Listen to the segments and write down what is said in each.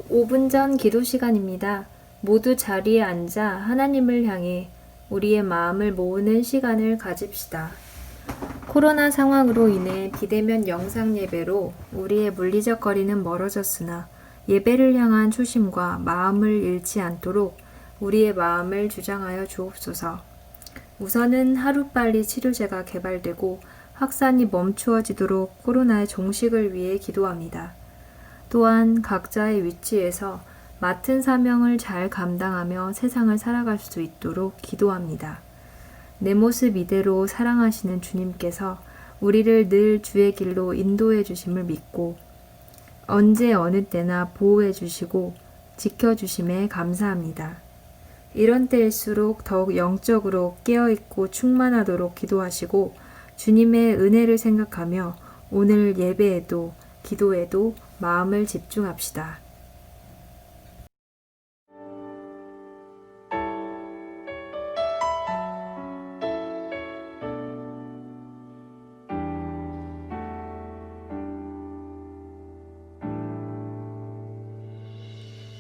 5분 전 기도 시간입니다. 모두 자리에 앉아 하나님을 향해 우리의 마음을 모으는 시간을 가집시다. 코로나 상황으로 인해 비대면 영상 예배로 우리의 물리적 거리는 멀어졌으나 예배를 향한 초심과 마음을 잃지 않도록 우리의 마음을 주장하여 주옵소서. 우선은 하루빨리 치료제가 개발되고 확산이 멈추어지도록 코로나의 종식을 위해 기도합니다. 또한 각자의 위치에서 맡은 사명을 잘 감당하며 세상을 살아갈 수 있도록 기도합니다. 내 모습 이대로 사랑하시는 주님께서 우리를 늘 주의 길로 인도해 주심을 믿고 언제 어느 때나 보호해 주시고 지켜 주심에 감사합니다. 이런 때일수록 더욱 영적으로 깨어있고 충만하도록 기도하시고 주님의 은혜를 생각하며 오늘 예배에도 기도에도 마음을 집중합시다.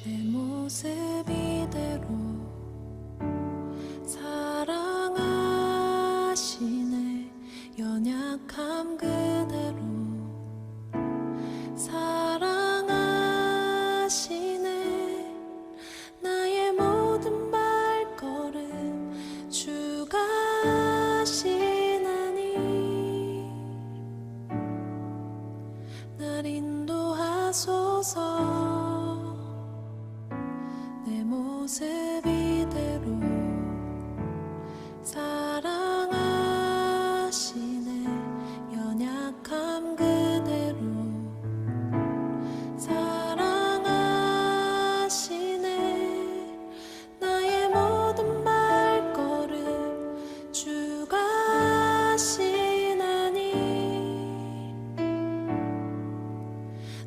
내 모습 이대로 사랑하시네. 연약함 그대로 사랑하시네. 나의 모든 발걸음 주가 하시나니 날 인도하소서. 내 모습 이대로 사랑하시네. 연약함 그대로 사랑하시네. 나의 모든 발걸음 주가 하시나니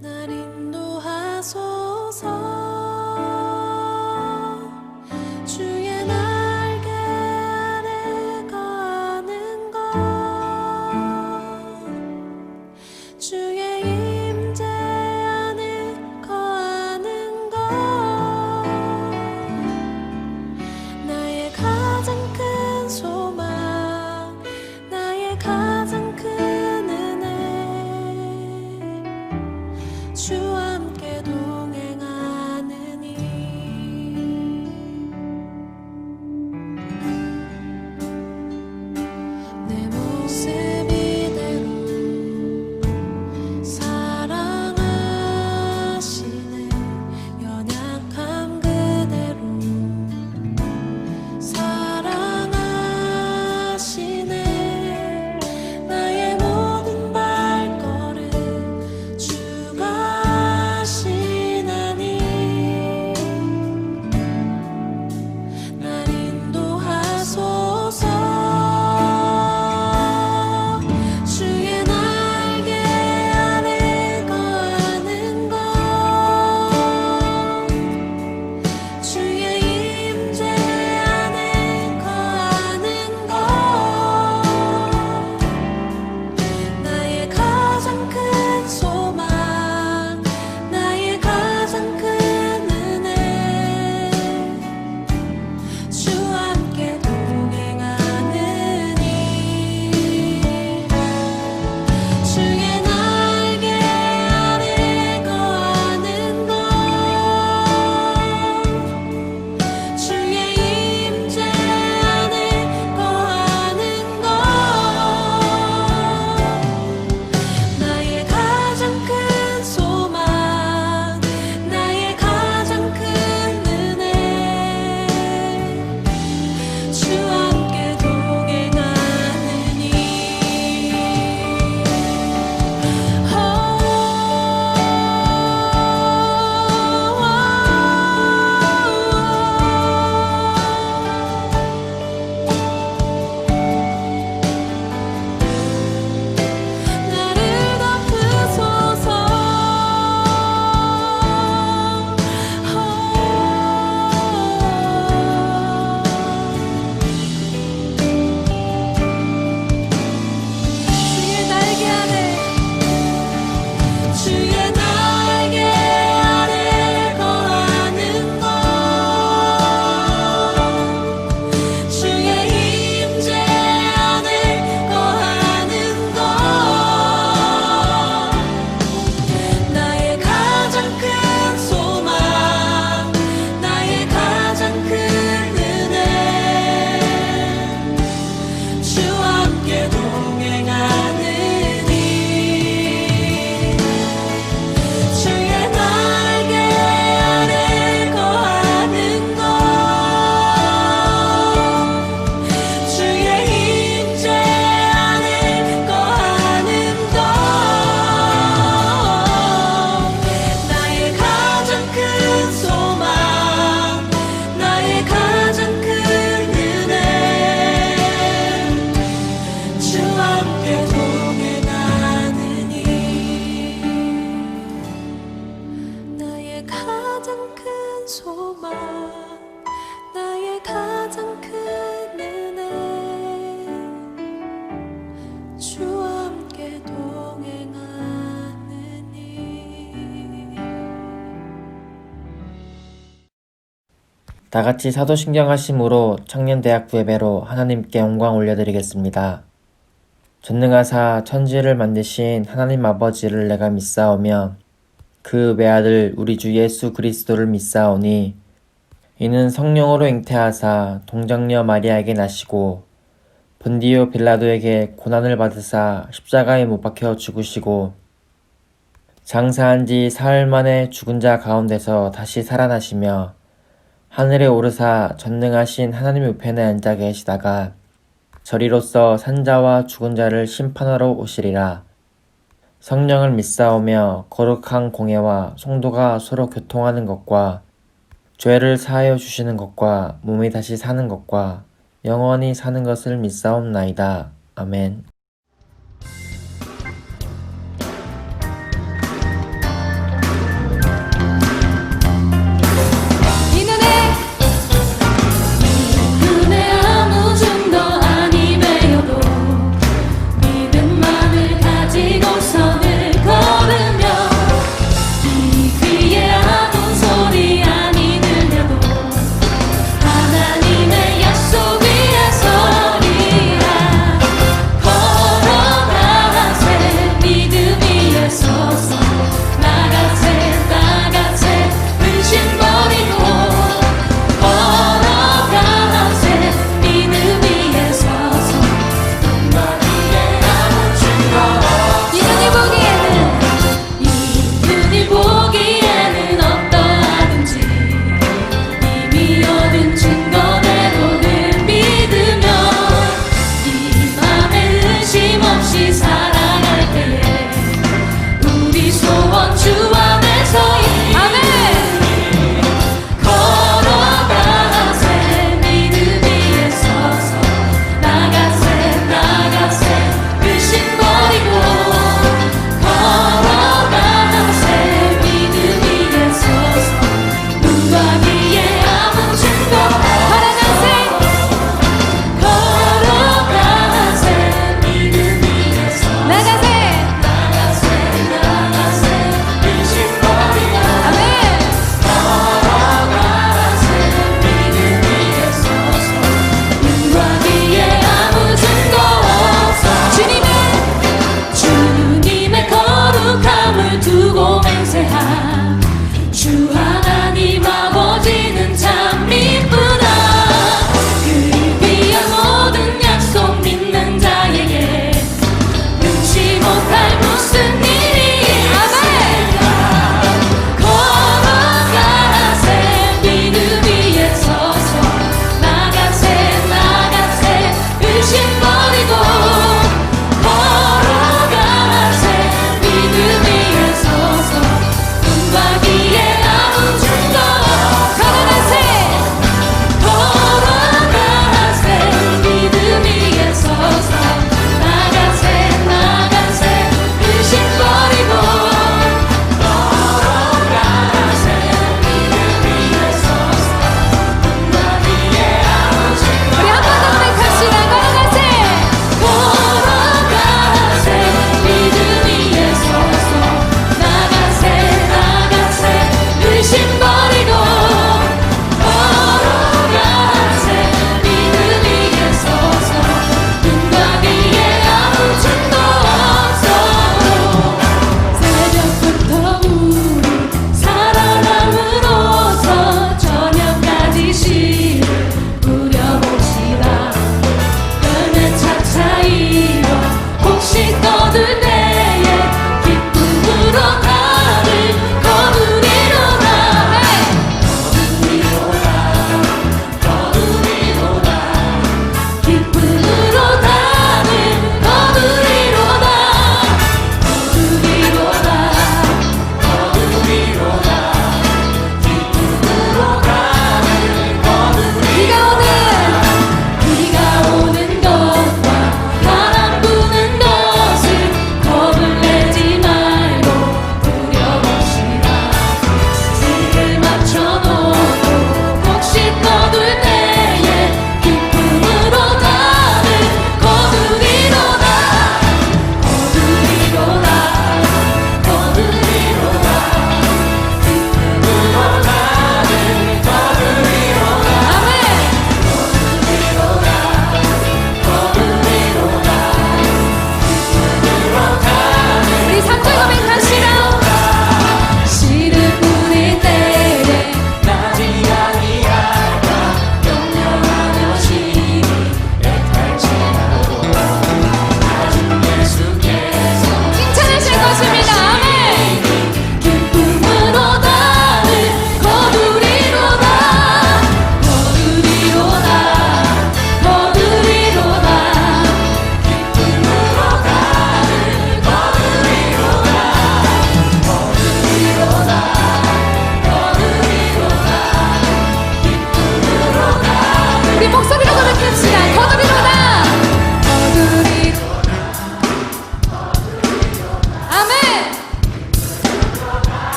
날 인도하소서. 주의 날개 아래 거하는 것, 주의 임재 안에 거하는 것, 나의 가장 큰 소망, 나의 가장 큰 은혜, 주와 함께 동행하느니 내 모습 이대로 사랑하시네. 연약함 그대로 사랑하시네. 나의 모든 발걸음 주가 다같이 사도신경하심으로 청년대학부 예배로 하나님께 영광 올려드리겠습니다. 전능하사 천지를 만드신 하나님 아버지를 내가 믿사오며 그 외아들 우리 주 예수 그리스도를 믿사오니 이는 성령으로 잉태하사 동정녀 마리아에게 나시고 본디오 빌라도에게 고난을 받으사 십자가에 못 박혀 죽으시고 장사한 지 사흘 만에 죽은 자 가운데서 다시 살아나시며 하늘에 오르사 전능하신 하나님의 우편에 앉아 계시다가 저리로서 산자와 죽은 자를 심판하러 오시리라. 성령을 믿사오며 거룩한 공예와 성도가 서로 교통하는 것과 죄를 사하여 주시는 것과 몸이 다시 사는 것과 영원히 사는 것을 믿사옵나이다. 아멘. 눈에 아무 줌도 아니 베어도 믿음만을 가지고 선을 걸으며 이 귀에 아무 소리 아니 들려도 하나님의 약속 위에 서리라. 걸어가세 믿음 위에 서서 나가세 근심 버리고 걸어가세 믿음 위에 서서 이 눈이 보기에는 어떠하든지 이미 얻은 증거대로를 믿으며 이 맘에 의심 없이 살아갈 때에 우리 소원 주 안에서 걸어가세 믿음 위에 서서 나가세 의심 버리고 걸어가세 믿음 위에 서서 눈과 귀에 아무 증거 걸어가세 믿음 위에 서서 나가세 의심 버리고 걸어가세 믿음 위에 서서 눈과 귀에 아무 증거 없어 주님의 거룩함을 두고 맹세한 주 하나님 아버지는 참 이쁘다. 그를 위한 모든 약속 믿는 자에게 능치 못할 무슨 일이 있을까. 걸어가세 믿음 위에 서서 나가세 의심 버리고 걸어가세 믿음 위에 서서 눈과 귀에 아무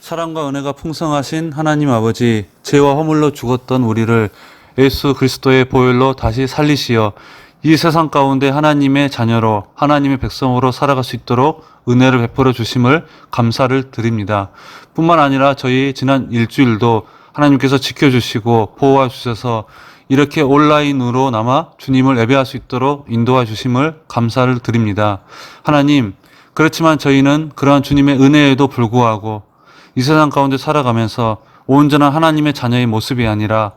사랑과 은혜가 풍성하신 하나님 아버지, 죄와 허물로 죽었던 우리를 예수 그리스도의 보혈로 다시 살리시어 이 세상 가운데 하나님의 자녀로, 하나님의 백성으로 살아갈 수 있도록 은혜를 베풀어 주심을 감사를 드립니다. 뿐만 아니라 저희 지난 일주일도 하나님께서 지켜주시고 보호해 주셔서 이렇게 온라인으로나마 주님을 예배할 수 있도록 인도해 주심을 감사를 드립니다. 하나님, 그렇지만 저희는 그러한 주님의 은혜에도 불구하고 이 세상 가운데 살아가면서 온전한 하나님의 자녀의 모습이 아니라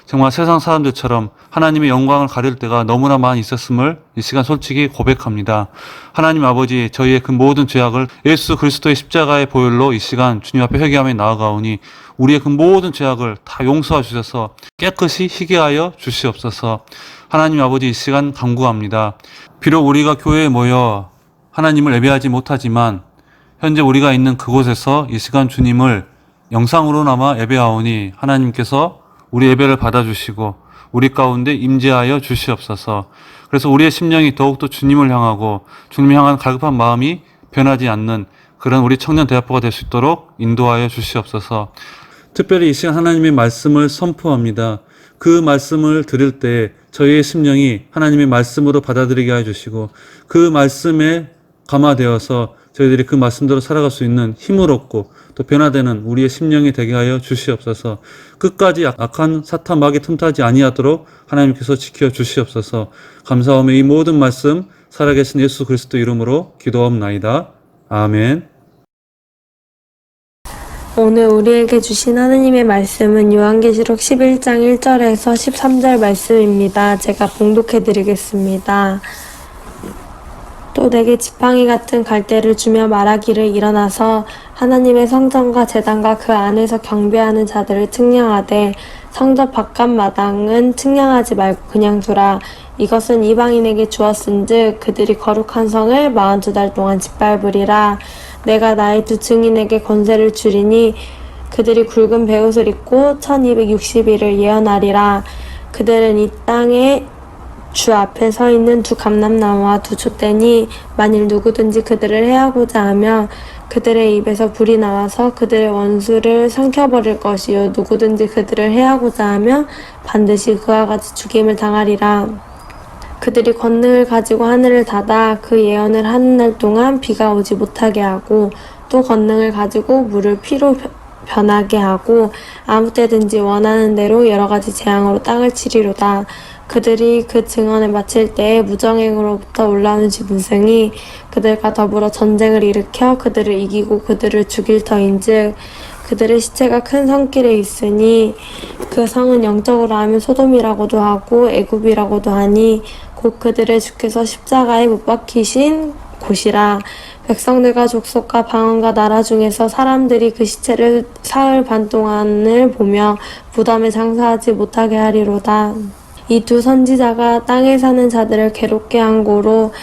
정말 세상 사람들처럼 하나님의 영광을 가릴 때가 너무나 많이 있었음을 이 시간 솔직히 고백합니다. 하나님 아버지, 저희의 그 모든 죄악을 예수 그리스도의 십자가의 보혈로 이 시간 주님 앞에 회개하며 나아가오니 우리의 그 모든 죄악을 다 용서해 주셔서 깨끗이 희게 하여 주시옵소서. 하나님 아버지, 이 시간 간구합니다. 비록 우리가 교회에 모여 하나님을 예배하지 못하지만 현재 우리가 있는 그곳에서 이 시간 주님을 영상으로나마 예배하오니 하나님께서 우리 예배를 받아주시고 우리 가운데 임재하여 주시옵소서. 그래서 우리의 심령이 더욱더 주님을 향하고 주님을 향한 갈급한 마음이 변하지 않는 그런 우리 청년 대학부가 될 수 있도록 인도하여 주시옵소서. 특별히 이 시간 하나님의 말씀을 선포합니다. 그 말씀을 들을 때 저희의 심령이 하나님의 말씀으로 받아들이게 하여 주시고 그 말씀에 감화되어서 저희들이 그 말씀대로 살아갈 수 있는 힘을 얻고 또 변화되는 우리의 심령이 되게 하여 주시옵소서. 끝까지 악한 사탄 마귀 틈타지 아니하도록 하나님께서 지켜 주시옵소서. 감사하며 이 모든 말씀 살아계신 예수 그리스도 이름으로 기도하옵나이다. 아멘. 오늘 우리에게 주신 하느님의 말씀은 요한계시록 11장 1절에서 13절 말씀입니다. 제가 봉독해 드리겠습니다. 또 내게 지팡이 같은 갈대를 주며 말하기를 일어나서 하나님의 성전과 제단과 그 안에서 경배하는 자들을 측량하되 성전 바깥 마당은 측량하지 말고 그냥 두라. 이것은 이방인에게 주었은즉 그들이 거룩한 성을 42달 동안 짓밟으리라. 내가 나의 두 증인에게 권세를 주리니 그들이 굵은 베옷을 입고 1260일을 예언하리라. 그들은 이 땅에 주 앞에 서 있는 두 감람나무와 두 촛대니 만일 누구든지 그들을 해하고자 하면 그들의 입에서 불이 나와서 그들의 원수를 삼켜버릴 것이요 누구든지 그들을 해하고자 하면 반드시 그와 같이 죽임을 당하리라. 그들이 권능을 가지고 하늘을 닫아 그 예언을 하는 날 동안 비가 오지 못하게 하고 또 권능을 가지고 물을 피로 변하게 하고 아무 때든지 원하는 대로 여러 가지 재앙으로 땅을 치리로다. 그들이 그 증언을 마칠 때에 무정행으로부터 올라오는 짐승이 그들과 더불어 전쟁을 일으켜 그들을 이기고 그들을 죽일 터인즉 그들의 시체가 큰 성길에 있으니 그 성은 영적으로 하면 소돔이라고도 하고 애굽이라고도 하니 곧 그들의 주께서 십자가에 못 박히신 곳이라. 백성들과 족속과 방언과 나라 중에서 사람들이 그 시체를 사흘 반 동안을 보며 무덤에 장사하지 못하게 하리로다. 이 두 선지자가 땅에 사는 자들을 괴롭게 한 고로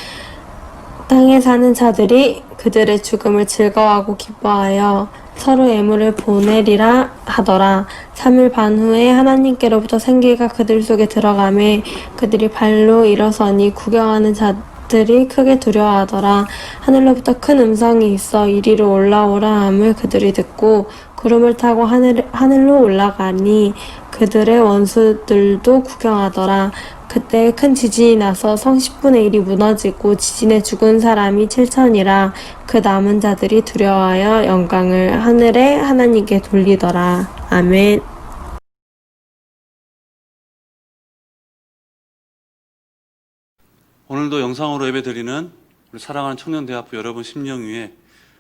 땅에 사는 자들이 그들의 죽음을 즐거워하고 기뻐하여 서로 예물을 보내리라 하더라. 3일 반 후에 하나님께로부터 생기가 그들 속에 들어가매 그들이 발로 일어서니 구경하는 자들이 크게 두려워하더라. 하늘로부터 큰 음성이 있어 이리로 올라오라 함을 그들이 듣고 구름을 타고 하늘로 올라가니 그들의 원수들도 구경하더라. 그때 큰 지진이 나서 성 10분의 1이 무너지고 지진에 죽은 사람이 7천이라. 그 남은 자들이 두려워하여 영광을 하늘의 하나님께 돌리더라. 아멘. 오늘도 영상으로 예배드리는 우리 사랑하는 청년대학부 여러분 심령 위에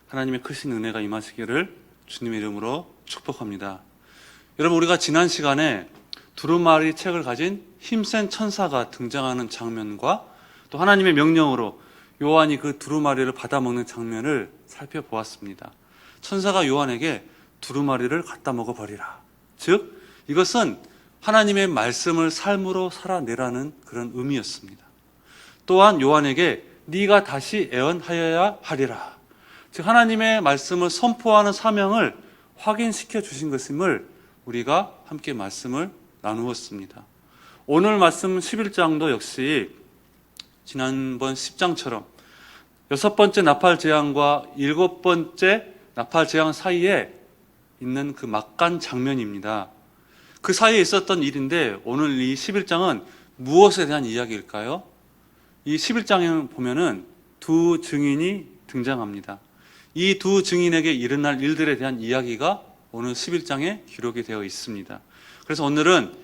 하나님의 크신 은혜가 임하시기를 주님의 이름으로 축복합니다. 여러분, 우리가 지난 시간에 두루마리 책을 가진 힘센 천사가 등장하는 장면과 또 하나님의 명령으로 요한이 그 두루마리를 받아먹는 장면을 살펴보았습니다. 천사가 요한에게 두루마리를 갖다 먹어버리라. 즉, 이것은 하나님의 말씀을 삶으로 살아내라는 그런 의미였습니다. 또한 요한에게 네가 다시 애언하여야 하리라. 즉, 하나님의 말씀을 선포하는 사명을 확인시켜 주신 것임을 우리가 함께 말씀을 나누었습니다. 오늘 말씀 11장도 역시 지난번 10장처럼 6번째 나팔 재앙과 7번째 나팔 재앙 사이에 있는 그 막간 장면입니다. 그 사이에 있었던 일인데 오늘 이 11장은 무엇에 대한 이야기일까요? 이 11장에 보면은 두 증인이 등장합니다. 이 두 증인에게 일어날 일들에 대한 이야기가 오늘 11장에 기록이 되어 있습니다. 그래서 오늘은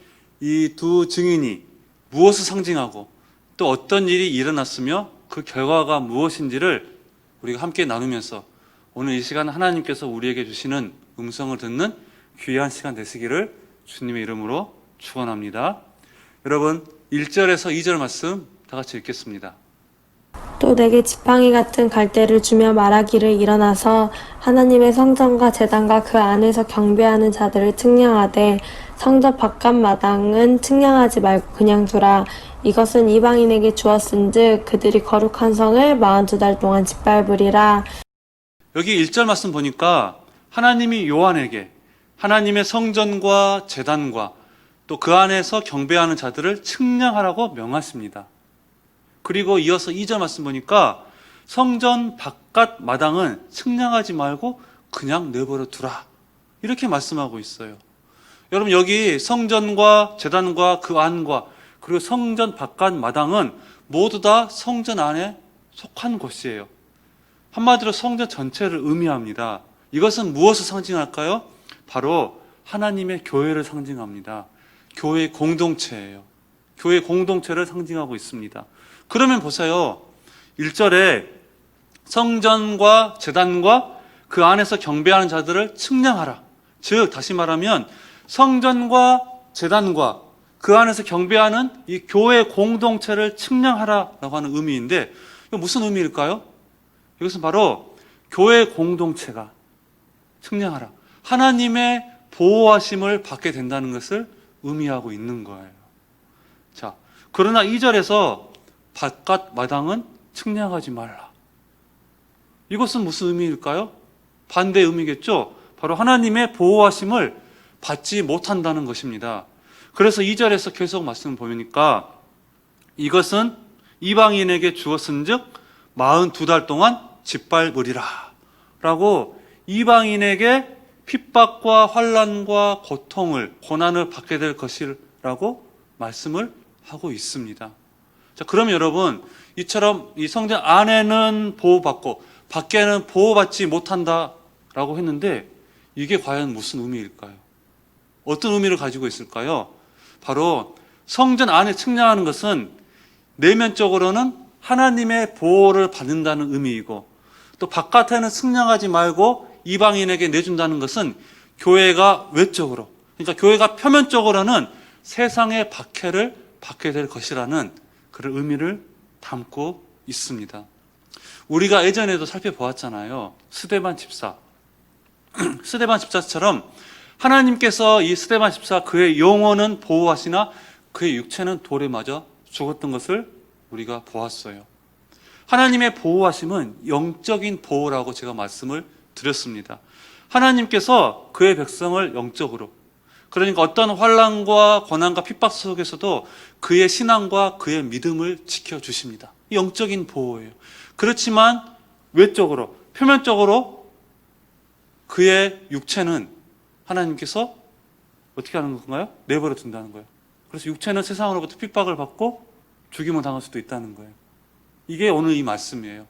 이 두 증인이 무엇을 상징하고 또 어떤 일이 일어났으며 그 결과가 무엇인지를 우리가 함께 나누면서 오늘 이 시간 하나님께서 우리에게 주시는 음성을 듣는 귀한 시간 되시기를 주님의 이름으로 축원합니다. 여러분 1절에서 2절 말씀 다 같이 읽겠습니다. 또 내게 지팡이 같은 갈대를 주며 말하기를 일어나서 하나님의 성전과 제단과 그 안에서 경배하는 자들을 측량하되 성전 바깥 마당은 측량하지 말고 그냥 두라. 이것은 이방인에게 주었은즉 그들이 거룩한 성을 42달 동안 짓밟으리라. 여기 1절 말씀 보니까 하나님이 요한에게 하나님의 성전과 제단과 또 그 안에서 경배하는 자들을 측량하라고 명하십니다. 그리고 이어서 2절 말씀 보니까 성전 바깥 마당은 측량하지 말고 그냥 내버려 두라. 이렇게 말씀하고 있어요. 여러분 여기 성전과 제단과 그 안과 그리고 성전 바깥 마당은 모두 다 성전 안에 속한 곳이에요. 한마디로 성전 전체를 의미합니다. 이것은 무엇을 상징할까요? 바로 하나님의 교회를 상징합니다. 교회 공동체예요. 교회 공동체를 상징하고 있습니다. 그러면 보세요. 1절에 성전과 제단과 그 안에서 경배하는 자들을 측량하라. 즉 다시 말하면 성전과 제단과 그 안에서 경배하는 이 교회 공동체를 측량하라라고 하는 의미인데 이거 무슨 의미일까요? 이것은 바로 교회 공동체가 측량하라. 하나님의 보호하심을 받게 된다는 것을 의미하고 있는 거예요. 자, 그러나 2절에서 바깥 마당은 측량하지 말라. 이것은 무슨 의미일까요? 반대 의미겠죠? 바로 하나님의 보호하심을 받지 못한다는 것입니다. 그래서 2절에서 계속 말씀을 보니까 이것은 이방인에게 주었은즉 42달 동안 짓밟으리라 라고 이방인에게 핍박과 환난과 고통을 고난을 받게 될 것이라고 말씀을 하고 있습니다. 자, 그럼 여러분 이처럼 이 성전 안에는 보호받고 밖에는 보호받지 못한다라고 했는데 이게 과연 무슨 의미일까요? 어떤 의미를 가지고 있을까요? 바로 성전 안에 측량하는 것은 내면적으로는 하나님의 보호를 받는다는 의미이고 또 바깥에는 측량하지 말고 이방인에게 내준다는 것은 교회가 외적으로 그러니까 교회가 표면적으로는 세상의 박해를 받게 될 것이라는 그런 의미를 담고 있습니다. 우리가 예전에도 살펴보았잖아요. 스데반 집사. 스데반 집사처럼 하나님께서 이 스데반 집사 그의 영혼은 보호하시나 그의 육체는 돌에 맞아 죽었던 것을 우리가 보았어요. 하나님의 보호하심은 영적인 보호라고 제가 말씀을 드렸습니다. 하나님께서 그의 백성을 영적으로 그러니까 어떤 환난과 고난과 핍박 속에서도 그의 신앙과 그의 믿음을 지켜주십니다. 영적인 보호예요. 그렇지만 외적으로 표면적으로 그의 육체는 하나님께서 어떻게 하는 건가요? 내버려 둔다는 거예요. 그래서 육체는 세상으로부터 핍박을 받고 죽임을 당할 수도 있다는 거예요. 이게 오늘 이 말씀이에요.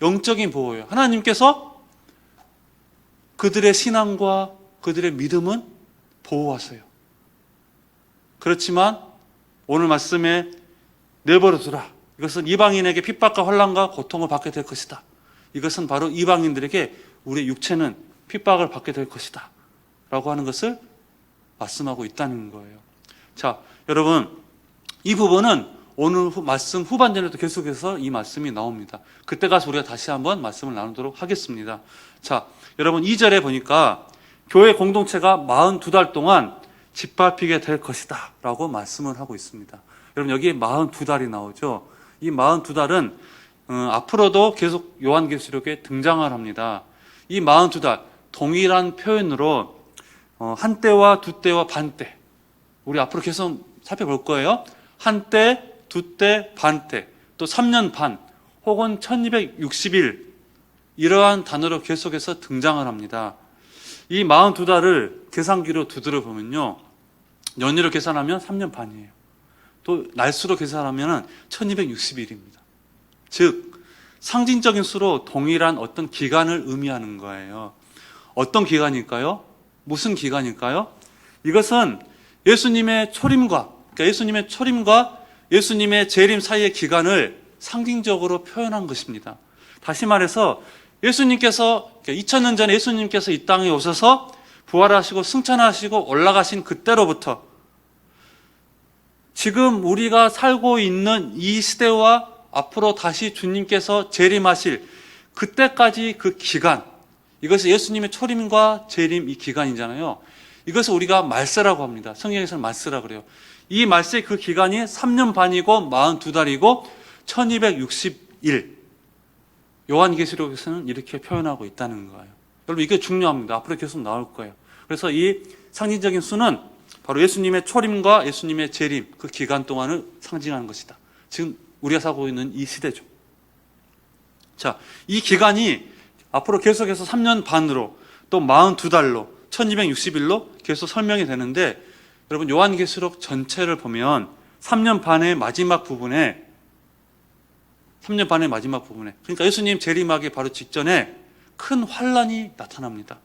영적인 보호예요. 하나님께서 그들의 신앙과 그들의 믿음은 보호하세요. 그렇지만 오늘 말씀에 내버려 두라. 이것은 이방인에게 핍박과 환난과 고통을 받게 될 것이다. 이것은 바로 이방인들에게 우리의 육체는 핍박을 받게 될 것이다. 라고 하는 것을 말씀하고 있다는 거예요. 자, 여러분, 이 부분은 오늘 말씀 후반전에도 계속해서 이 말씀이 나옵니다. 그때 가서 우리가 다시 한번 말씀을 나누도록 하겠습니다. 자, 여러분 2절에 보니까 교회 공동체가 42달 동안 짓밟히게 될 것이다 라고 말씀을 하고 있습니다. 여러분 여기에 42달이 나오죠. 이 42달은 앞으로도 계속 요한계시록에 등장을 합니다. 이 42달 동일한 표현으로 한때와 두때와 반때 우리 앞으로 계속 살펴볼 거예요. 한때, 두때, 반때, 또 3년 반 혹은 1260일 이러한 단어로 계속해서 등장을 합니다. 이 42달을 계산기로 두드려 보면요. 연휴로 계산하면 3년 반이에요. 또 날수로 계산하면 1260일입니다. 즉 상징적인 수로 동일한 어떤 기간을 의미하는 거예요. 어떤 기간일까요? 무슨 기간일까요? 이것은 예수님의 초림과 예수님의 재림 사이의 기간을 상징적으로 표현한 것입니다. 다시 말해서 예수님께서 2000년 전에 예수님께서 이 땅에 오셔서 부활하시고 승천하시고 올라가신 그때로부터 지금 우리가 살고 있는 이 시대와 앞으로 다시 주님께서 재림하실 그때까지 그 기간, 이것이 예수님의 초림과 재림 이 기간이잖아요. 이것을 우리가 말세라고 합니다. 성경에서는 말세라고 그래요. 이 말세 그 기간이 3년 반이고 42달이고 1260일. 요한계시록에서는 이렇게 표현하고 있다는 거예요. 여러분 이게 중요합니다. 앞으로 계속 나올 거예요. 그래서 이 상징적인 수는 바로 예수님의 초림과 예수님의 재림 그 기간 동안을 상징하는 것이다. 지금 우리가 살고 있는 이 시대죠. 자, 이 기간이 앞으로 계속해서 3년 반으로 또 42달로 1260일로 계속 설명이 되는데 여러분 요한계시록 전체를 보면 3년 반의 마지막 부분에 그러니까 예수님 재림하기 바로 직전에 큰 환란이 나타납니다.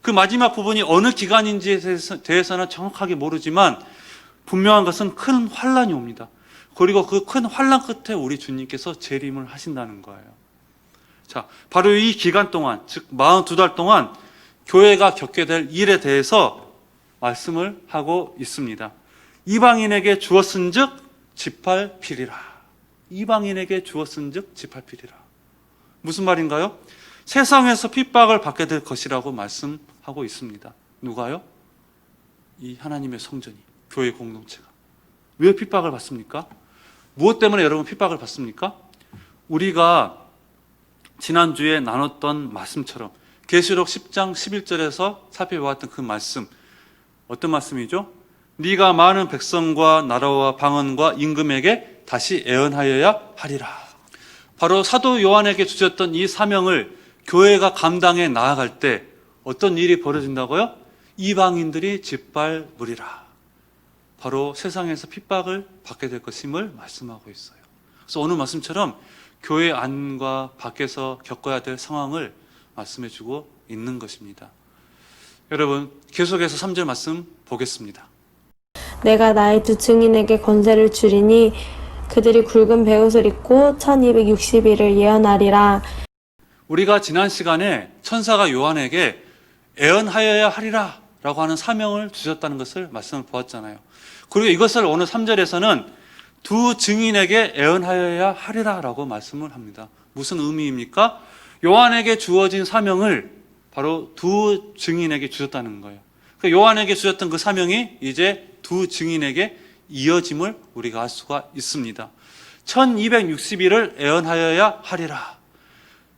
그 마지막 부분이 어느 기간인지에 대해서는 정확하게 모르지만 분명한 것은 큰 환란이 옵니다. 그리고 그 큰 환란 끝에 우리 주님께서 재림을 하신다는 거예요. 자, 바로 이 기간 동안, 즉 42달 동안 교회가 겪게 될 일에 대해서 말씀을 하고 있습니다. 이방인에게 주었은즉 지팔필이라. 이방인에게 주었은즉 지팔필이라. 무슨 말인가요? 세상에서 핍박을 받게 될 것이라고 말씀하고 있습니다. 누가요? 이 하나님의 성전이, 교회 공동체가. 왜 핍박을 받습니까? 무엇 때문에 여러분 핍박을 받습니까? 우리가 지난주에 나눴던 말씀처럼 계시록 10장 11절에서 살펴보았던 그 말씀, 어떤 말씀이죠? 네가 많은 백성과 나라와 방언과 임금에게 다시 애언하여야 하리라. 바로 사도 요한에게 주셨던 이 사명을 교회가 감당해 나아갈 때 어떤 일이 벌어진다고요? 이방인들이 짓밟으리라. 바로 세상에서 핍박을 받게 될 것임을 말씀하고 있어요. 그래서 오늘 말씀처럼 교회 안과 밖에서 겪어야 될 상황을 말씀해주고 있는 것입니다. 여러분 계속해서 3절 말씀 보겠습니다. 내가 나의 두 증인에게 권세를 주리니 그들이 굵은 베옷을 입고 1260일을 예언하리라. 우리가 지난 시간에 천사가 요한에게 애언하여야 하리라 라고 하는 사명을 주셨다는 것을 말씀을 보았잖아요. 그리고 이것을 오늘 3절에서는 두 증인에게 애언하여야 하리라 라고 말씀을 합니다. 무슨 의미입니까? 요한에게 주어진 사명을 바로 두 증인에게 주셨다는 거예요. 요한에게 주셨던 그 사명이 이제 두 증인에게 이어짐을 우리가 알 수가 있습니다. 1260일을 애언하여야 하리라.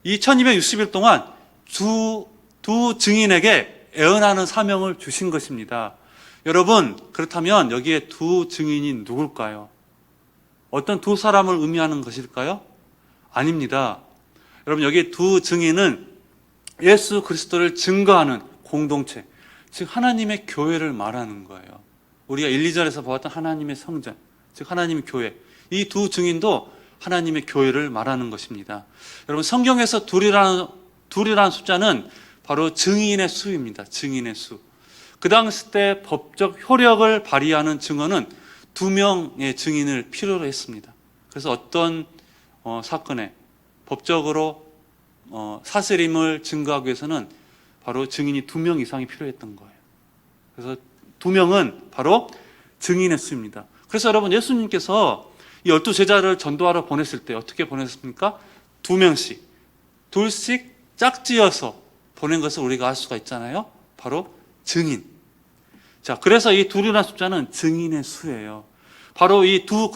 이 1260일 동안 두 증인에게 애언하는 사명을 주신 것입니다. 여러분, 그렇다면 여기에 두 증인이 누굴까요? 어떤 두 사람을 의미하는 것일까요? 아닙니다. 여러분, 여기 두 증인은 예수 그리스도를 증거하는 공동체, 즉 하나님의 교회를 말하는 거예요. 우리가 1, 2절에서 보았던 하나님의 성전, 즉 하나님의 교회, 이 두 증인도 하나님의 교회를 말하는 것입니다. 여러분, 성경에서 둘이라는 숫자는 바로 증인의 수입니다. 증인의 수. 그 당시 때 법적 효력을 발휘하는 증언은 2명의 증인을 필요로 했습니다. 그래서 어떤 사건에 법적으로 사슬임을 증거하기 위해서는 바로 증인이 2명 이상이 필요했던 거예요. 그래서 2명은 바로 증인의 수입니다. 그래서 여러분, 예수님께서 이 12제자를 전도하러 보냈을 때 어떻게 보냈습니까? 2명씩, 둘씩 짝지어서 보낸 것을 우리가 알 수가 있잖아요. 바로 증인. 자, 그래서 이 둘이라는 숫자는 증인의 수예요. 바로 이 두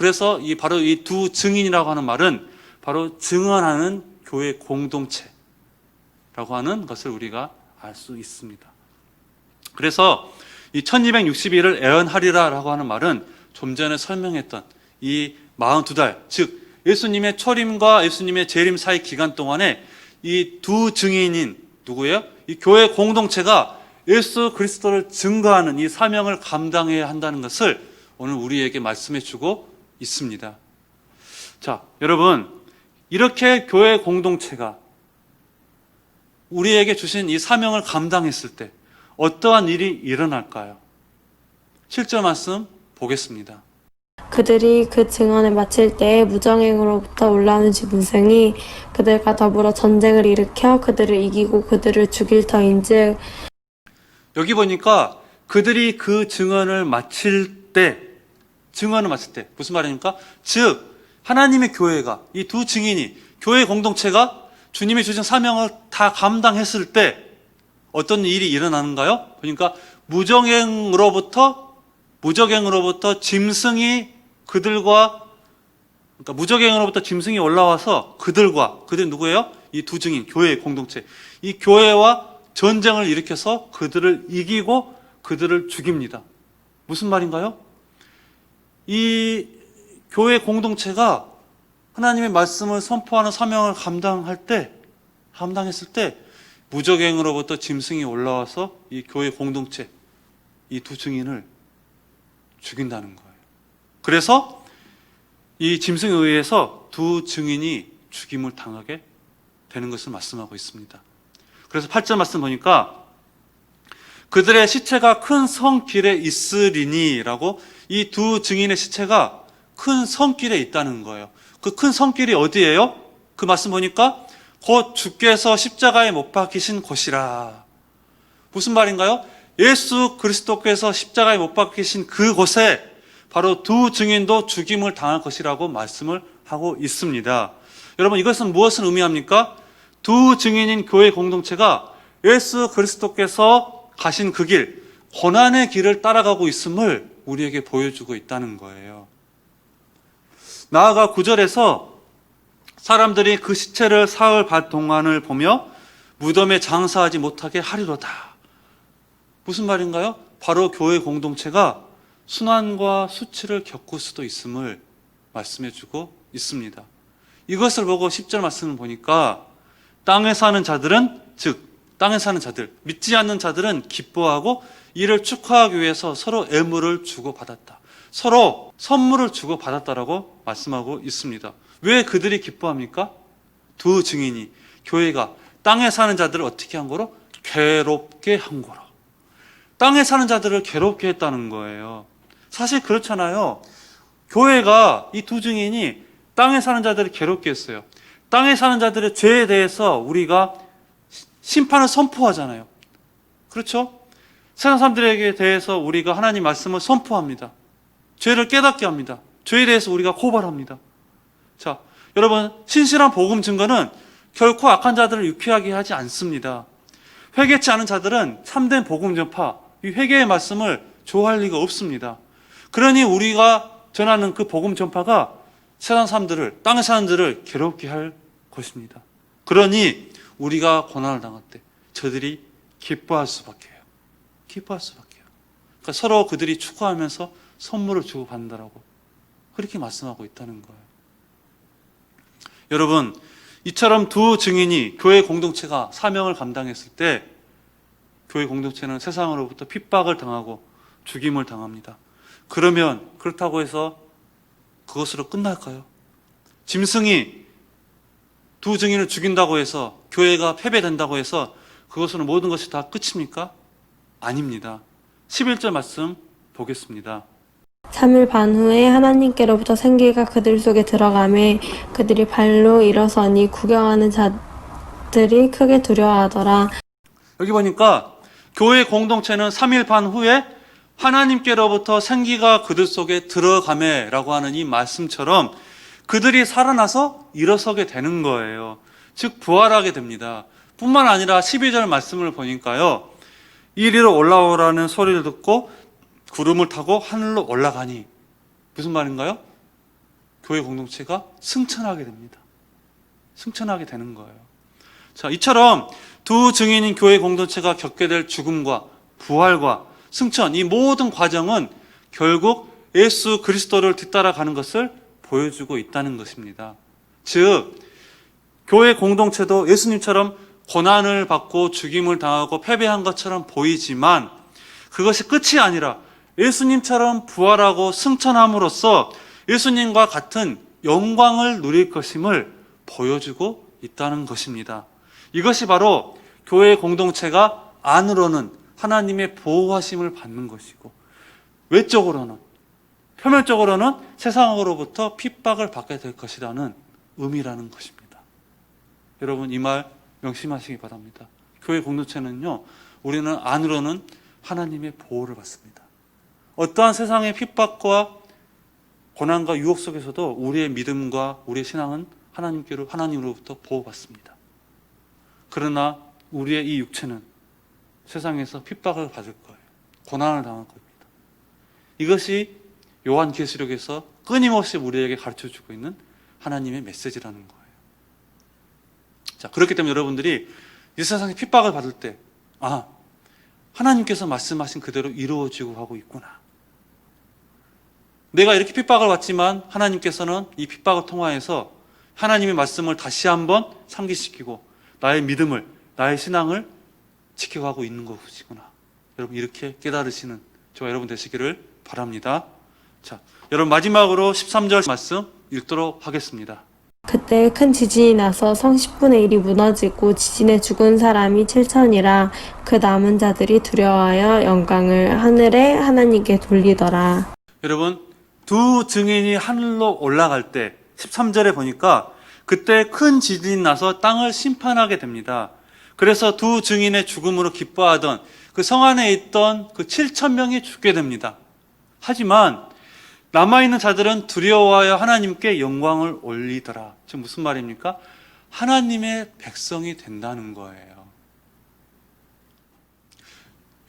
증인이라고 하는 말은 바로 증언하는 교회 공동체라고 하는 것을 우리가 알 수 있습니다. 그래서 이 1260일을 애언하리라라고 하는 말은 좀 전에 설명했던 이 42달, 즉 예수님의 초림과 예수님의 재림 사이 기간 동안에 이 두 증인인 누구예요? 이 교회 공동체가 예수 그리스도를 증거하는 이 사명을 감당해야 한다는 것을 오늘 우리에게 말씀해 주고 있습니다. 자, 여러분, 이렇게 교회 공동체가 우리에게 주신 이 사명을 감당했을 때 어떠한 일이 일어날까요? 7절 말씀 보겠습니다. 그들이 그 증언을 마칠 때에 무정행으로부터 올라오는 짐승이 그들과 더불어 전쟁을 일으켜 그들을 이기고 그들을 죽일 터인즉 여기 보니까 그들이 그 증언을 마칠 때 무슨 말입니까? 즉 하나님의 교회가, 이 두 증인이, 교회 공동체가 주님이 주신 사명을 다 감당했을 때 어떤 일이 일어나는가요? 보니까 무정행으로부터 짐승이 무적행으로부터 짐승이 올라와서 그들 누구예요? 이 두 증인, 교회의 공동체. 이 교회와 전쟁을 일으켜서 그들을 이기고 그들을 죽입니다. 무슨 말인가요? 이 교회 공동체가 하나님의 말씀을 선포하는 사명을 감당했을 때 무적행으로부터 짐승이 올라와서 이 교회 공동체, 이 두 증인을 죽인다는 거예요. 그래서 이 짐승에 의해서 두 증인이 죽임을 당하게 되는 것을 말씀하고 있습니다. 그래서 8절 말씀 보니까 그들의 시체가 큰 성길에 있으리니 라고, 이 두 증인의 시체가 큰 성길에 있다는 거예요. 그 큰 성길이 어디예요? 그 말씀 보니까 곧 주께서 십자가에 못 박히신 곳이라. 무슨 말인가요? 예수 그리스도께서 십자가에 못 박히신 그곳에 바로 두 증인도 죽임을 당할 것이라고 말씀을 하고 있습니다. 여러분, 이것은 무엇을 의미합니까? 두 증인인 교회 공동체가 예수 그리스도께서 가신 그 길, 고난의 길을 따라가고 있음을 우리에게 보여주고 있다는 거예요. 나아가 9절에서 사람들이 그 시체를 사흘 반 동안을 보며 무덤에 장사하지 못하게 하리로다. 무슨 말인가요? 바로 교회 공동체가 순환과 수치를 겪을 수도 있음을 말씀해주고 있습니다. 이것을 보고 10절 말씀을 보니까 땅에 사는 자들, 믿지 않는 자들은 기뻐하고 이를 축하하기 위해서 서로 애물을 주고받았다. 서로 선물을 주고받았다라고 말씀하고 있습니다. 왜 그들이 기뻐합니까? 두 증인이, 교회가 땅에 사는 자들을 어떻게 한 거로? 괴롭게 한 거로. 땅에 사는 자들을 괴롭게 했다는 거예요. 사실 그렇잖아요. 교회가, 이 두 증인이 땅에 사는 자들을 괴롭게 했어요. 땅에 사는 자들의 죄에 대해서 우리가 심판을 선포하잖아요. 그렇죠? 세상 사람들에게 대해서 우리가 하나님 말씀을 선포합니다. 죄를 깨닫게 합니다. 죄에 대해서 우리가 고발합니다. 자, 여러분, 신실한 복음 증거는 결코 악한 자들을 유쾌하게 하지 않습니다. 회개치 않은 자들은 참된 복음 전파, 이 회개의 말씀을 좋아할 리가 없습니다. 그러니 우리가 전하는 그 복음 전파가 세상 사람들을, 땅의 사람들을 괴롭게 할 것입니다. 그러니 우리가 고난을 당할 때 저들이 기뻐할 수밖에 해요. 기뻐할 수밖에 해요. 그러니까 서로 그들이 축하하면서 선물을 주고받는다라고 그렇게 말씀하고 있다는 거예요. 여러분, 이처럼 두 증인이, 교회 공동체가 사명을 감당했을 때 교회 공동체는 세상으로부터 핍박을 당하고 죽임을 당합니다. 그러면 그렇다고 해서 그것으로 끝날까요? 짐승이 두 증인을 죽인다고 해서, 교회가 패배된다고 해서 그것으로 모든 것이 다 끝입니까? 아닙니다. 11절 말씀 보겠습니다. 3일 반 후에 하나님께로부터 생기가 그들 속에 들어가매 그들이 발로 일어서니 구경하는 자들이 크게 두려워하더라. 여기 보니까 교회 공동체는 3일 반 후에 하나님께로부터 생기가 그들 속에 들어가매라고 하는 이 말씀처럼 그들이 살아나서 일어서게 되는 거예요. 즉 부활하게 됩니다. 뿐만 아니라 12절 말씀을 보니까요, 이리로 올라오라는 소리를 듣고 구름을 타고 하늘로 올라가니, 무슨 말인가요? 교회 공동체가 승천하게 됩니다. 승천하게 되는 거예요. 자, 이처럼 두 증인인 교회 공동체가 겪게 될 죽음과 부활과 승천, 이 모든 과정은 결국 예수 그리스도를 뒤따라가는 것을 보여주고 있다는 것입니다. 즉 교회 공동체도 예수님처럼 고난을 받고 죽임을 당하고 패배한 것처럼 보이지만 그것이 끝이 아니라 예수님처럼 부활하고 승천함으로써 예수님과 같은 영광을 누릴 것임을 보여주고 있다는 것입니다. 이것이 바로 교회 공동체가 안으로는 하나님의 보호하심을 받는 것이고 외적으로는, 표면적으로는 세상으로부터 핍박을 받게 될 것이라는 의미라는 것입니다. 여러분, 이 말 명심하시기 바랍니다. 교회 공동체는요, 우리는 안으로는 하나님의 보호를 받습니다. 어떠한 세상의 핍박과 고난과 유혹 속에서도 우리의 믿음과 우리의 신앙은 하나님으로부터 보호받습니다. 그러나 우리의 이 육체는 세상에서 핍박을 받을 거예요. 고난을 당할 겁니다. 이것이 요한계시록에서 끊임없이 우리에게 가르쳐주고 있는 하나님의 메시지라는 거예요. 자, 그렇기 때문에 여러분들이 이 세상에 핍박을 받을 때, 하나님께서 말씀하신 그대로 이루어지고 하고 있구나. 내가 이렇게 핍박을 받지만 하나님께서는 이 핍박을 통하여서 하나님의 말씀을 다시 한번 상기시키고 나의 믿음을, 나의 신앙을 지켜가고 있는 것이구나. 여러분, 이렇게 깨달으시는 저와 여러분 되시기를 바랍니다. 자, 여러분, 마지막으로 13절 말씀 읽도록 하겠습니다. 그때 큰 지진이 나서 성 10분의 1이 무너지고 지진에 죽은 사람이 7천이라 그 남은 자들이 두려워하여 영광을 하늘에 하나님께 돌리더라. 여러분, 두 증인이 하늘로 올라갈 때 13절에 보니까 그때 큰 지진이 나서 땅을 심판하게 됩니다. 그래서 두 증인의 죽음으로 기뻐하던 그 성 안에 있던 그 7천 명이 죽게 됩니다. 하지만 남아있는 자들은 두려워하여 하나님께 영광을 올리더라. 지금 무슨 말입니까? 하나님의 백성이 된다는 거예요.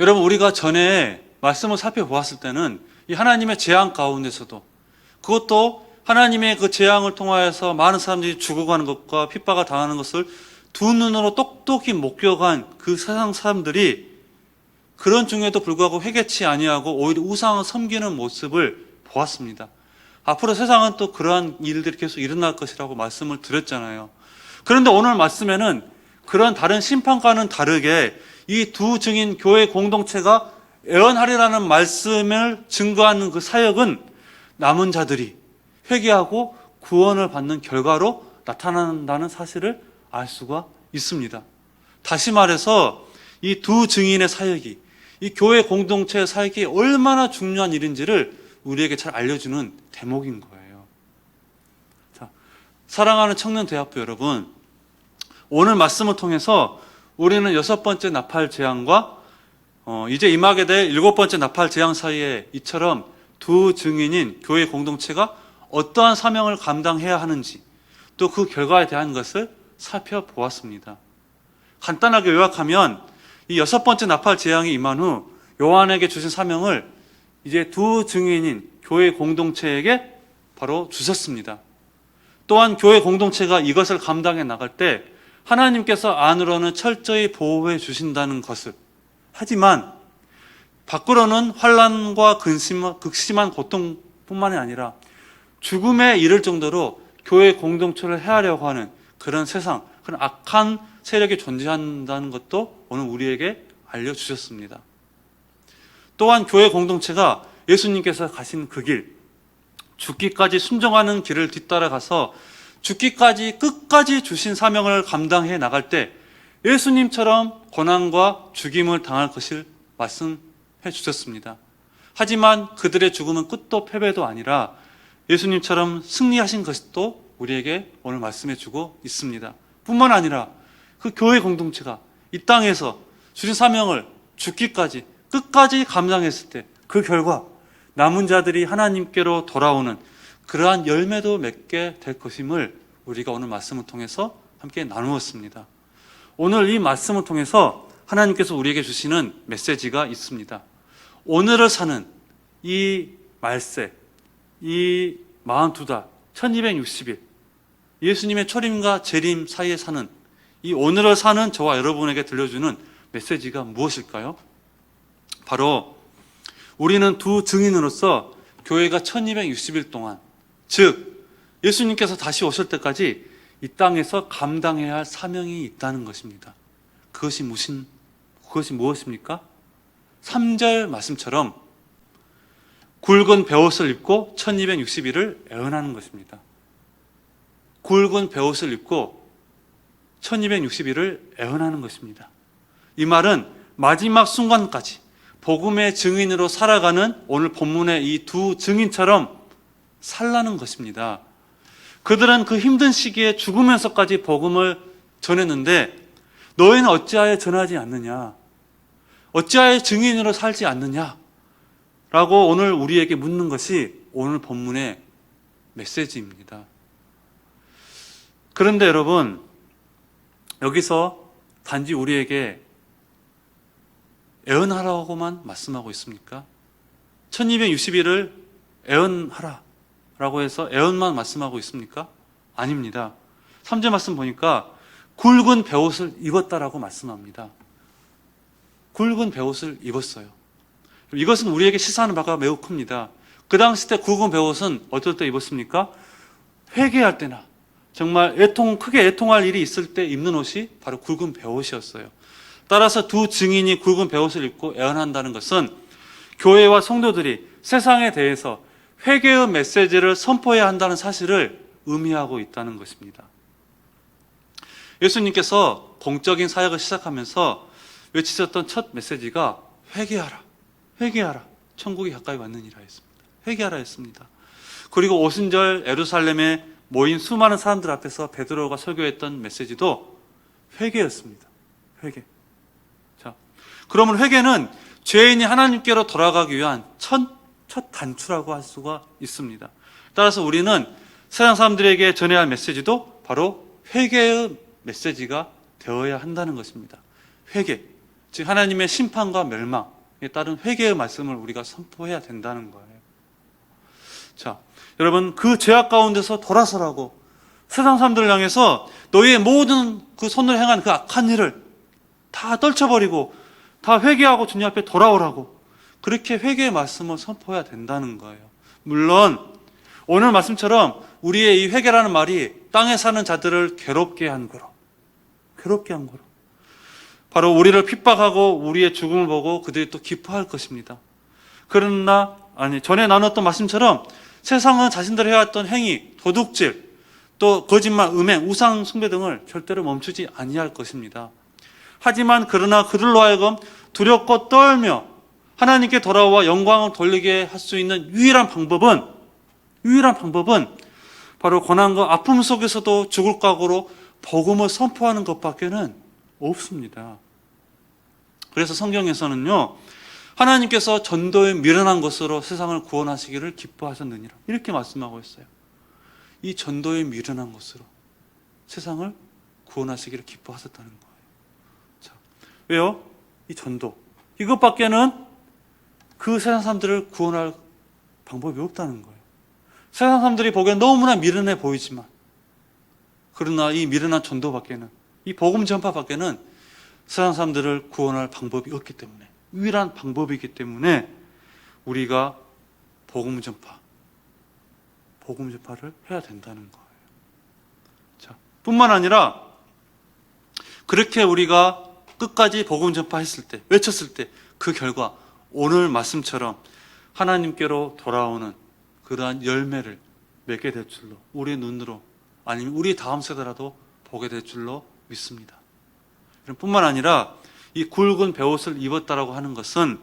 여러분, 우리가 전에 말씀을 살펴보았을 때는 이 하나님의 재앙 가운데서도, 그것도 하나님의 그 재앙을 통하여서 많은 사람들이 죽어가는 것과 핍박을 당하는 것을 두 눈으로 똑똑히 목격한 그 세상 사람들이 그런 중에도 불구하고 회개치 아니하고 오히려 우상을 섬기는 모습을 보았습니다. 앞으로 세상은 또 그러한 일들이 계속 일어날 것이라고 말씀을 드렸잖아요. 그런데 오늘 말씀에는 그런 다른 심판과는 다르게 이 두 증인 교회 공동체가 애언하리라는 말씀을 증거하는 그 사역은 남은 자들이 회개하고 구원을 받는 결과로 나타난다는 사실을 알 수가 있습니다. 다시 말해서 이 두 증인의 사역이, 이 교회 공동체의 사역이 얼마나 중요한 일인지를 우리에게 잘 알려주는 대목인 거예요. 자, 사랑하는 청년대학부 여러분, 오늘 말씀을 통해서 우리는 6번째 나팔 재앙과 이제 임하게 될 7번째 나팔 재앙 사이에 이처럼 두 증인인 교회 공동체가 어떠한 사명을 감당해야 하는지, 또 그 결과에 대한 것을 살펴보았습니다. 간단하게 요약하면 이 6번째 나팔 재앙이 임한 후 요한에게 주신 사명을 이제 두 증인인 교회 공동체에게 바로 주셨습니다. 또한 교회 공동체가 이것을 감당해 나갈 때 하나님께서 안으로는 철저히 보호해 주신다는 것을, 하지만 밖으로는 환난과 극심한 고통뿐만이 아니라 죽음에 이를 정도로 교회 공동체를 해하려고 하는 그런 세상, 그런 악한 세력이 존재한다는 것도 오늘 우리에게 알려주셨습니다. 또한 교회 공동체가 예수님께서 가신 그 길, 죽기까지 순종하는 길을 뒤따라가서 죽기까지 끝까지 주신 사명을 감당해 나갈 때 예수님처럼 고난과 죽임을 당할 것을 말씀해 주셨습니다. 하지만 그들의 죽음은 끝도 패배도 아니라 예수님처럼 승리하신 것도 우리에게 오늘 말씀해 주고 있습니다. 뿐만 아니라 그 교회 공동체가 이 땅에서 주신 사명을 죽기까지 끝까지 감당했을 때 그 결과 남은 자들이 하나님께로 돌아오는 그러한 열매도 맺게 될 것임을 우리가 오늘 말씀을 통해서 함께 나누었습니다. 오늘 이 말씀을 통해서 하나님께서 우리에게 주시는 메시지가 있습니다. 오늘을 사는 이 말세, 이 42달, 1260일, 예수님의 초림과 재림 사이에 사는 이 오늘을 사는 저와 여러분에게 들려주는 메시지가 무엇일까요? 바로 우리는 두 증인으로서 교회가 1260일 동안, 즉 예수님께서 다시 오실 때까지 이 땅에서 감당해야 할 사명이 있다는 것입니다. 그것이 무엇입니까? 3절 말씀처럼 굵은 베옷을 입고 1260일을 애언하는 것입니다. 굵은 베옷을 입고 1260일을 애언하는 것입니다. 이 말은 마지막 순간까지 복음의 증인으로 살아가는 오늘 본문의 이 두 증인처럼 살라는 것입니다. 그들은 그 힘든 시기에 죽으면서까지 복음을 전했는데 너희는 어찌하여 전하지 않느냐? 어찌하여 증인으로 살지 않느냐? 라고 오늘 우리에게 묻는 것이 오늘 본문의 메시지입니다. 그런데 여러분, 여기서 단지 우리에게 애언하라고만 말씀하고 있습니까? 1260일을 애언하라 라고 해서 애언만 말씀하고 있습니까? 아닙니다. 3절 말씀 보니까 굵은 베옷을 입었다라고 말씀합니다. 굵은 베옷을 입었어요. 이것은 우리에게 시사하는 바가 매우 큽니다. 그 당시 때 굵은 베옷은 어떨 때 입었습니까? 회개할 때나 정말 크게 애통할 일이 있을 때 입는 옷이 바로 굵은 베옷이었어요. 따라서 두 증인이 굵은 베옷을 입고 애언한다는 것은 교회와 성도들이 세상에 대해서 회개의 메시지를 선포해야 한다는 사실을 의미하고 있다는 것입니다. 예수님께서 공적인 사역을 시작하면서 외치셨던 첫 메시지가 회개하라, 회개하라, 천국이 가까이 왔느니라 했습니다. 회개하라 했습니다. 그리고 오순절 예루살렘에 모인 수많은 사람들 앞에서 베드로가 설교했던 메시지도 회개였습니다. 회개. 자, 그러면 회개는 죄인이 하나님께로 돌아가기 위한 첫 단추라고 할 수가 있습니다. 따라서 우리는 세상 사람들에게 전해야 할 메시지도 바로 회개의 메시지가 되어야 한다는 것입니다. 회개, 즉 하나님의 심판과 멸망에 따른 회개의 말씀을 우리가 선포해야 된다는 거예요. 자, 여러분, 그 죄악 가운데서 돌아서라고 세상 사람들을 향해서 너희의 모든 그 손으로 행한 그 악한 일을 다 떨쳐버리고 다 회개하고 주님 앞에 돌아오라고 그렇게 회개의 말씀을 선포해야 된다는 거예요. 물론 오늘 말씀처럼 우리의 이 회개라는 말이 땅에 사는 자들을 괴롭게 한 거로 바로 우리를 핍박하고 우리의 죽음을 보고 그들이 또 기뻐할 것입니다. 그러나 전에 나눴던 말씀처럼 세상은 자신들이 해왔던 행위, 도둑질, 또 거짓말, 음행, 우상 숭배 등을 절대로 멈추지 아니할 것입니다. 하지만 그러나 그들로 하여금 두렵고 떨며 하나님께 돌아와 영광을 돌리게 할 수 있는 유일한 방법은 바로 고난과 아픔 속에서도 죽을 각오로 복음을 선포하는 것밖에는 없습니다. 그래서 성경에서는요, 하나님께서 전도에 미련한 것으로 세상을 구원하시기를 기뻐하셨느니라 이렇게 말씀하고 있어요. 이 전도에 미련한 것으로 세상을 구원하시기를 기뻐하셨다는 거예요. 자, 왜요? 이 전도 이것밖에는 그 세상 사람들을 구원할 방법이 없다는 거예요. 세상 사람들이 보기엔 너무나 미련해 보이지만 그러나 이 미련한 전도밖에는, 이 복음 전파밖에는 세상 사람들을 구원할 방법이 없기 때문에, 유일한 방법이기 때문에 우리가 복음 전파를 해야 된다는 거예요. 자, 뿐만 아니라 그렇게 우리가 끝까지 복음 전파했을 때, 외쳤을 때 그 결과 오늘 말씀처럼 하나님께로 돌아오는 그러한 열매를 맺게 될 줄로, 우리의 눈으로 아니면 우리 다음 세대라도 보게 될 줄로 믿습니다. 뿐만 아니라 이 굵은 베옷을 입었다라고 하는 것은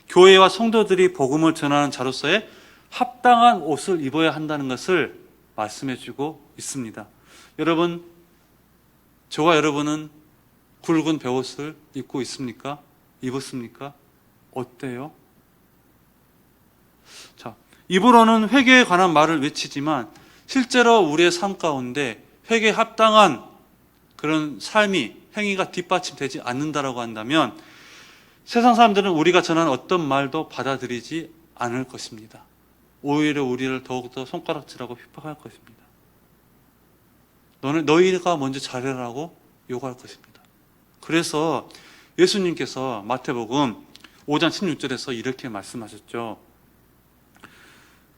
교회와 성도들이 복음을 전하는 자로서의 합당한 옷을 입어야 한다는 것을 말씀해 주고 있습니다. 여러분, 저와 여러분은 굵은 베옷을 입고 있습니까? 입었습니까? 어때요? 자, 입으로는 회개에 관한 말을 외치지만 실제로 우리의 삶 가운데 회개에 합당한 그런 삶이, 행위가 뒷받침되지 않는다라고 한다면 세상 사람들은 우리가 전하는 어떤 말도 받아들이지 않을 것입니다. 오히려 우리를 더욱더 손가락질하고 핍박할 것입니다. 너희가 먼저 잘해라고 요구할 것입니다. 그래서 예수님께서 마태복음 5장 16절에서 이렇게 말씀하셨죠.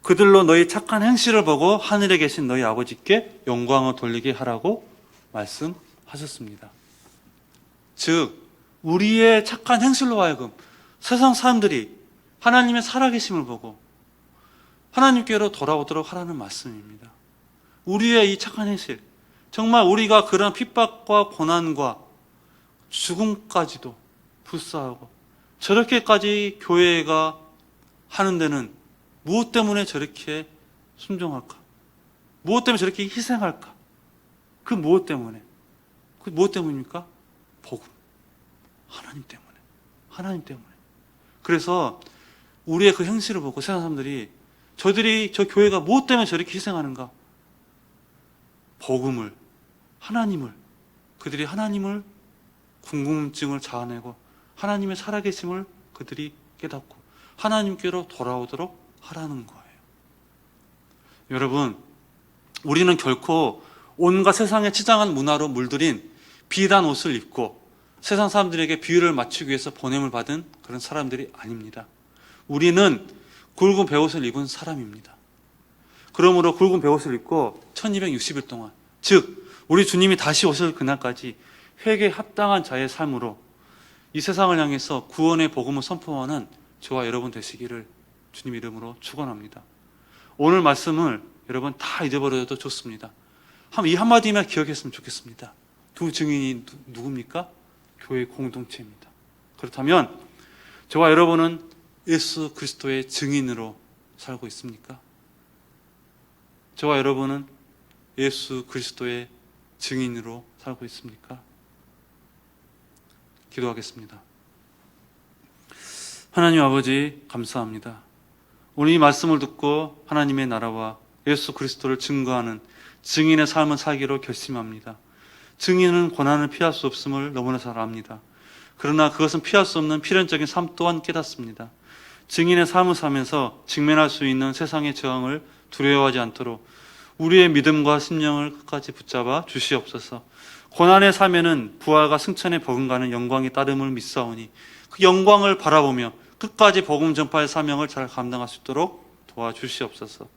그들로 너희 착한 행실을 보고 하늘에 계신 너희 아버지께 영광을 돌리게 하라고 말씀하셨습니다. 즉 우리의 착한 행실로 하여금 세상 사람들이 하나님의 살아계심을 보고 하나님께로 돌아오도록 하라는 말씀입니다. 우리의 이 착한 행실, 정말 우리가 그런 핍박과 고난과 죽음까지도 불사하고 저렇게까지 교회가 하는 데는 무엇 때문에 저렇게 순종할까? 무엇 때문에 저렇게 희생할까? 그 무엇 때문에? 그 무엇 때문입니까? 복음. 하나님 때문에. 하나님 때문에. 그래서 우리의 그 행실을 보고 세상 사람들이 저들이 저 교회가 무엇 때문에 저렇게 희생하는가? 복음을, 하나님을, 그들이 하나님을 궁금증을 자아내고 하나님의 살아계심을 그들이 깨닫고 하나님께로 돌아오도록 하라는 거예요. 여러분, 우리는 결코 온갖 세상의 치장한 문화로 물들인 비단 옷을 입고 세상 사람들에게 비유를 맞추기 위해서 보냄을 받은 그런 사람들이 아닙니다. 우리는 굵은 베옷을 입은 사람입니다. 그러므로 굵은 베옷을 입고 1260일 동안, 즉 우리 주님이 다시 오실 그날까지 회개에 합당한 자의 삶으로 이 세상을 향해서 구원의 복음을 선포하는 저와 여러분 되시기를 주님 이름으로 축원합니다. 오늘 말씀을 여러분 다 잊어버려도 좋습니다. 이 한마디만 기억했으면 좋겠습니다. 두 증인이 누굽니까? 교회 공동체입니다. 그렇다면 저와 여러분은 예수 그리스도의 증인으로 살고 있습니까? 저와 여러분은 예수 그리스도의 증인으로 살고 있습니까? 기도하겠습니다. 하나님 아버지 감사합니다. 오늘 이 말씀을 듣고 하나님의 나라와 예수 그리스도를 증거하는 증인의 삶을 살기로 결심합니다. 증인은 고난을 피할 수 없음을 너무나 잘 압니다. 그러나 그것은 피할 수 없는 필연적인 삶 또한 깨닫습니다. 증인의 삶을 살면서 직면할 수 있는 세상의 저항을 두려워하지 않도록 우리의 믿음과 심령을 끝까지 붙잡아 주시옵소서. 고난의 삶에는 부활과 승천에 버금가는 영광이 따름을 믿사오니 그 영광을 바라보며 끝까지 복음 전파의 사명을 잘 감당할 수 있도록 도와주시옵소서.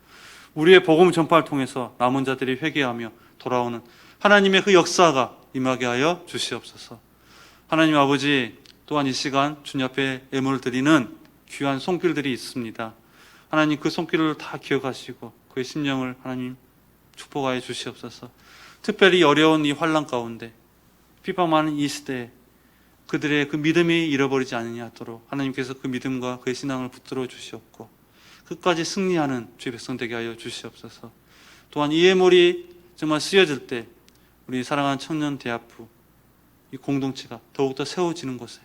우리의 복음 전파를 통해서 남은 자들이 회개하며 돌아오는 하나님의 그 역사가 임하게 하여 주시옵소서. 하나님 아버지, 또한 이 시간 주님 앞에 예물을 드리는 귀한 손길들이 있습니다. 하나님 그 손길을 다 기억하시고 그의 심령을 하나님 축복하여 주시옵소서. 특별히 어려운 이 환난 가운데 핍박 많은 이 시대에 그들의 그 믿음이 잃어버리지 않으도록 하나님께서 그 믿음과 그의 신앙을 붙들어 주시옵고 끝까지 승리하는 주의 백성 되게 하여 주시옵소서. 또한 이 예물이 정말 쓰여질 때 우리 사랑하는 청년 대학부 이 공동체가 더욱더 세워지는 곳에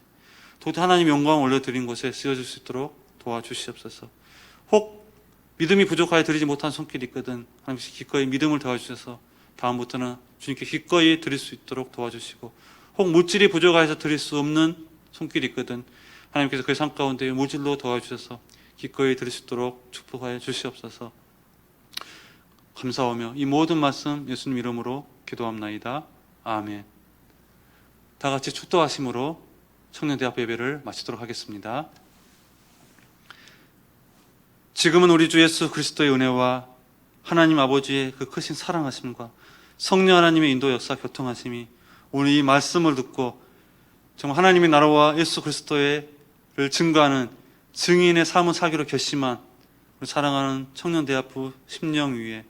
더욱더 하나님 영광을 올려드린 곳에 쓰여질 수 있도록 도와주시옵소서. 혹 믿음이 부족하여 드리지 못한 손길이 있거든 하나님께서 기꺼이 믿음을 도와주셔서 다음부터는 주님께 기꺼이 드릴 수 있도록 도와주시고 혹 물질이 부족하여서 드릴 수 없는 손길이 있거든 하나님께서 그 삶 가운데 물질로 도와주셔서 기꺼이 드릴 수 있도록 축복하여 주시옵소서. 감사하며 이 모든 말씀 예수님 이름으로 기도합나이다. 아멘. 다 같이 축도하심으로 청년대학 예배를 마치도록 하겠습니다. 지금은 우리 주 예수 그리스도의 은혜와 하나님 아버지의 그 크신 사랑하심과 성령 하나님의 인도 역사 교통하심이 오늘 이 말씀을 듣고 정말 하나님의 나라와 예수 그리스도를 증거하는 증인의 삶을 살기로 결심한 우리 사랑하는 청년대학부 심령 위에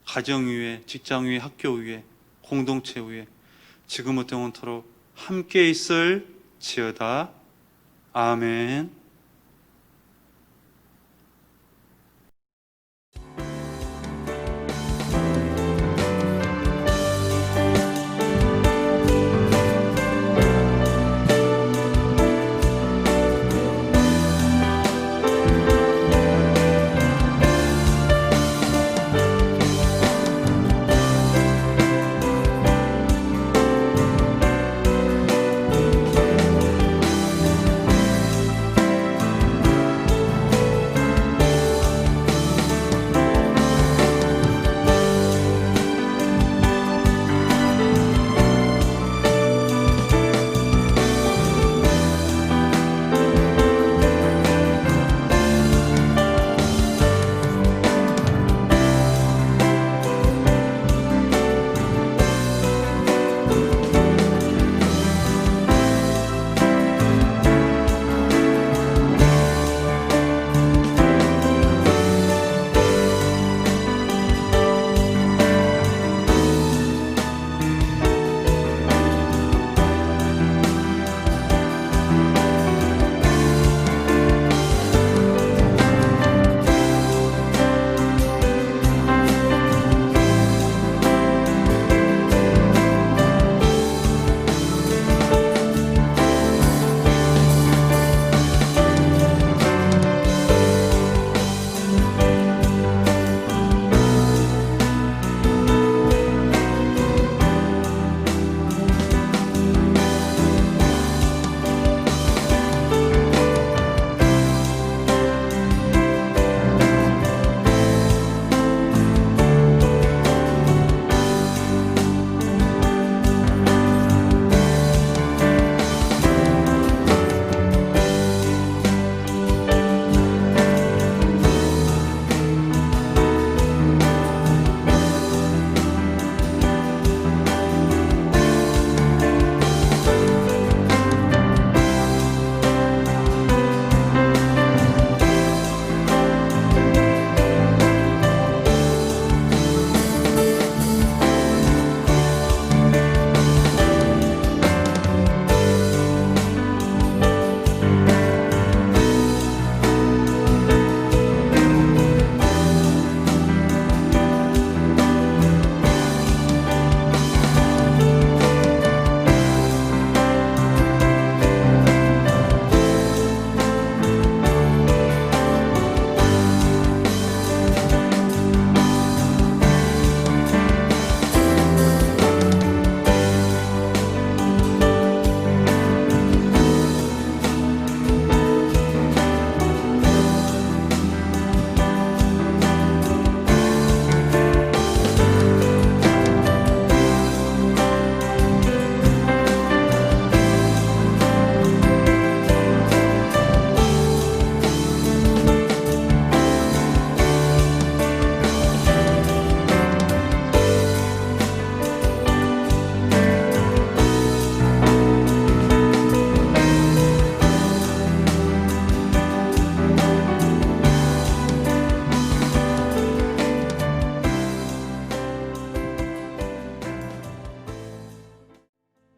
가정 위에 직장 위에 학교 위에 공동체 위에 지금부터 영원토록 함께 있을 지어다. 아멘.